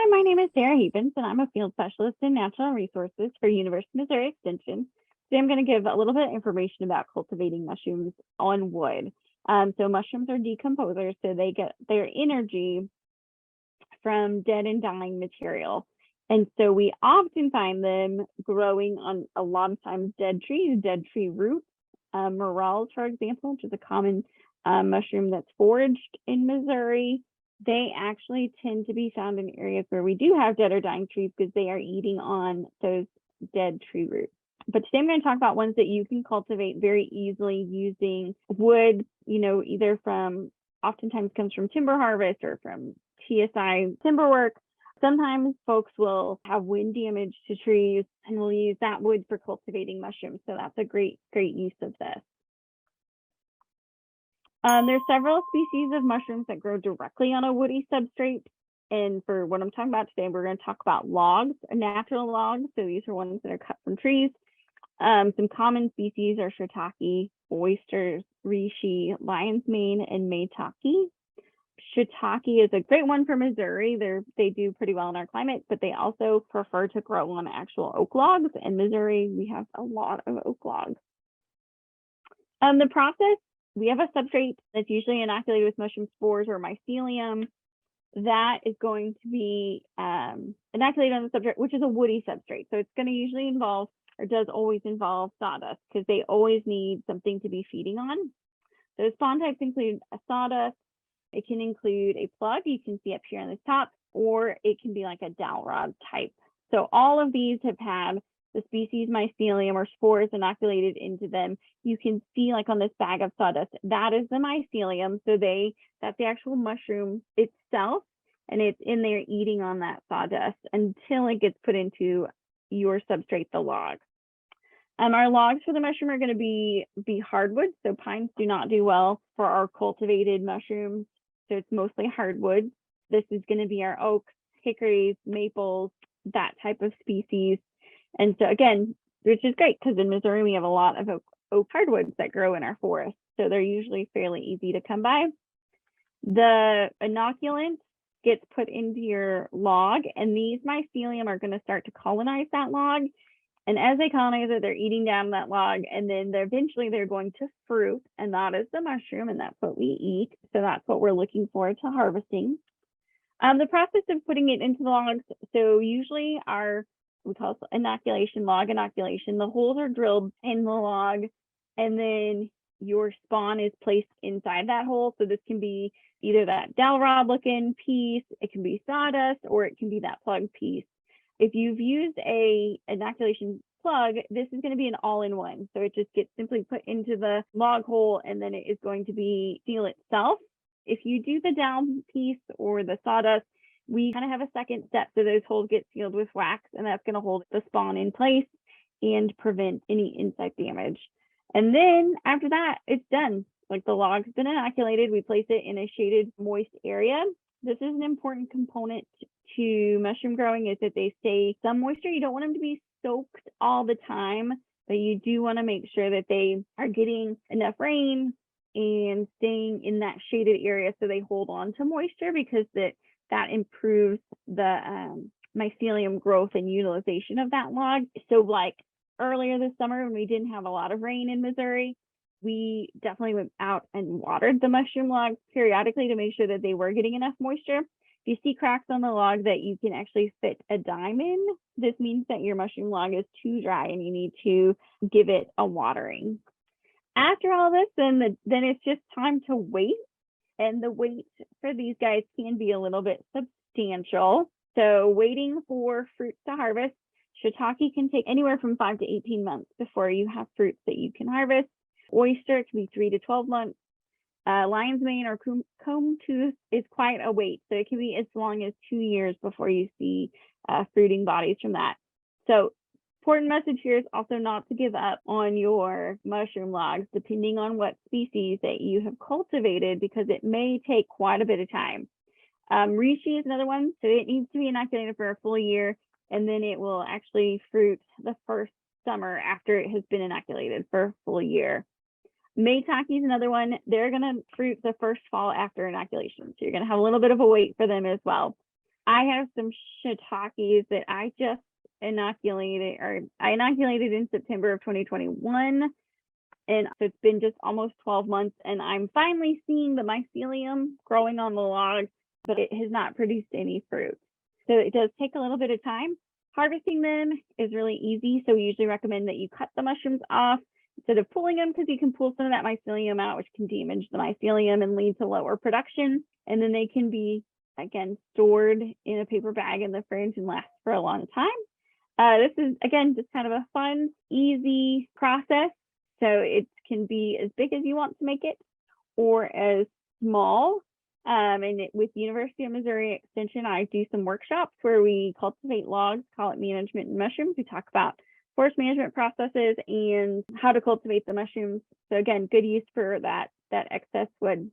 Hi, my name is Sarah Havens, and I'm a field specialist in natural resources for University of Missouri Extension. Today, I'm going to give a little bit of information about cultivating mushrooms on wood. So mushrooms are decomposers, so they get their energy from dead and dying material. And so we often find them growing on a lot of times dead trees, dead tree roots. Morels, for example, which is a common mushroom that's foraged in Missouri. They actually tend to be found in areas where we do have dead or dying trees because they are eating on those dead tree roots. But today I'm going to talk about ones that you can cultivate very easily using wood, either from, oftentimes comes from timber harvest or from TSI timber work. Sometimes folks will have wind damage to trees and will use that wood for cultivating mushrooms. So that's a great use of this. There's several species of mushrooms that grow directly on a woody substrate. And for what I'm talking about today, we're going to talk about logs, natural logs. So these are ones that are cut from trees. Some common species are shiitake, oysters, reishi, lion's mane, and maitake. Shiitake is a great one for Missouri. They do pretty well in our climate, but they also prefer to grow on actual oak logs. In Missouri, we have a lot of oak logs. The process, we have a substrate that's usually inoculated with mushroom spores or mycelium. That is going to be inoculated on the substrate, which is a woody substrate. So it's going to usually involve, or does always involve, sawdust, because they always need something to be feeding on. Those spawn types include a sawdust. It can include a plug, you can see up here on the top, or it can be like a dowel rod type. So all of these have had the species mycelium or spores inoculated into them. You can see like on this bag of sawdust, that is the mycelium. So that's the actual mushroom itself, and it's in there eating on that sawdust until it gets put into your substrate, the log. Our logs for the mushroom are going to be hardwood. So pines do not do well for our cultivated mushrooms. So it's mostly hardwood. This is going to be our oaks, hickories, maples, that type of species. And so again, which is great because in Missouri, we have a lot of oak hardwoods that grow in our forests. So they're usually fairly easy to come by. The inoculant gets put into your log, and these mycelium are going to start to colonize that log. And as they colonize it, they're eating down that log, and then eventually they're going to fruit, and that is the mushroom, and that's what we eat. So that's what we're looking forward to harvesting. The process of putting it into the logs, so usually we call it inoculation, log inoculation. The holes are drilled in the log, and then your spawn is placed inside that hole. So this can be either that dowel rod looking piece, it can be sawdust, or it can be that plug piece. If you've used a inoculation plug, this is going to be an all-in-one. So it just gets simply put into the log hole, and then it is going to be seal itself. If you do the down piece or the sawdust, we kind of have a second step. So those holes get sealed with wax, and that's going to hold the spawn in place and prevent any insect damage. And then after that, it's done. Like the log's been inoculated, we place it in a shaded, moist area. This is an important component to mushroom growing, is that they stay some moisture. You don't want them to be soaked all the time, but you do want to make sure that they are getting enough rain and staying in that shaded area so they hold on to moisture, because that improves the mycelium growth and utilization of that log. So like earlier this summer when we didn't have a lot of rain in Missouri, we definitely went out and watered the mushroom logs periodically to make sure that they were getting enough moisture. If you see cracks on the log that you can actually fit a dime in, this means that your mushroom log is too dry and you need to give it a watering. After all this, then it's just time to wait. And the wait for these guys can be a little bit substantial. So waiting for fruits to harvest, shiitake can take anywhere from 5 to 18 months before you have fruits that you can harvest. Oyster can be 3 to 12 months. Lion's mane or comb tooth is quite a wait. So it can be as long as 2 years before you see fruiting bodies from that. So important message here is also not to give up on your mushroom logs, depending on what species that you have cultivated, because it may take quite a bit of time. Reishi is another one. So it needs to be inoculated for a full year, and then it will actually fruit the first summer after it has been inoculated for a full year. Maitake is another one. They're going to fruit the first fall after inoculation. So you're going to have a little bit of a wait for them as well. I have some shiitakes that I just inoculated, or I inoculated in September of 2021. And so it's been just almost 12 months, and I'm finally seeing the mycelium growing on the log, but it has not produced any fruit. So it does take a little bit of time. Harvesting them is really easy. So we usually recommend that you cut the mushrooms off instead of pulling them, because you can pull some of that mycelium out, which can damage the mycelium and lead to lower production. And then they can be, again, stored in a paper bag in the fridge and last for a long time. This is, again, just kind of a fun, easy process. So it can be as big as you want to make it or as small. With University of Missouri Extension, I do some workshops where we cultivate logs, call it management in mushrooms. We talk about forest management processes and how to cultivate the mushrooms. So again, good use for that excess wood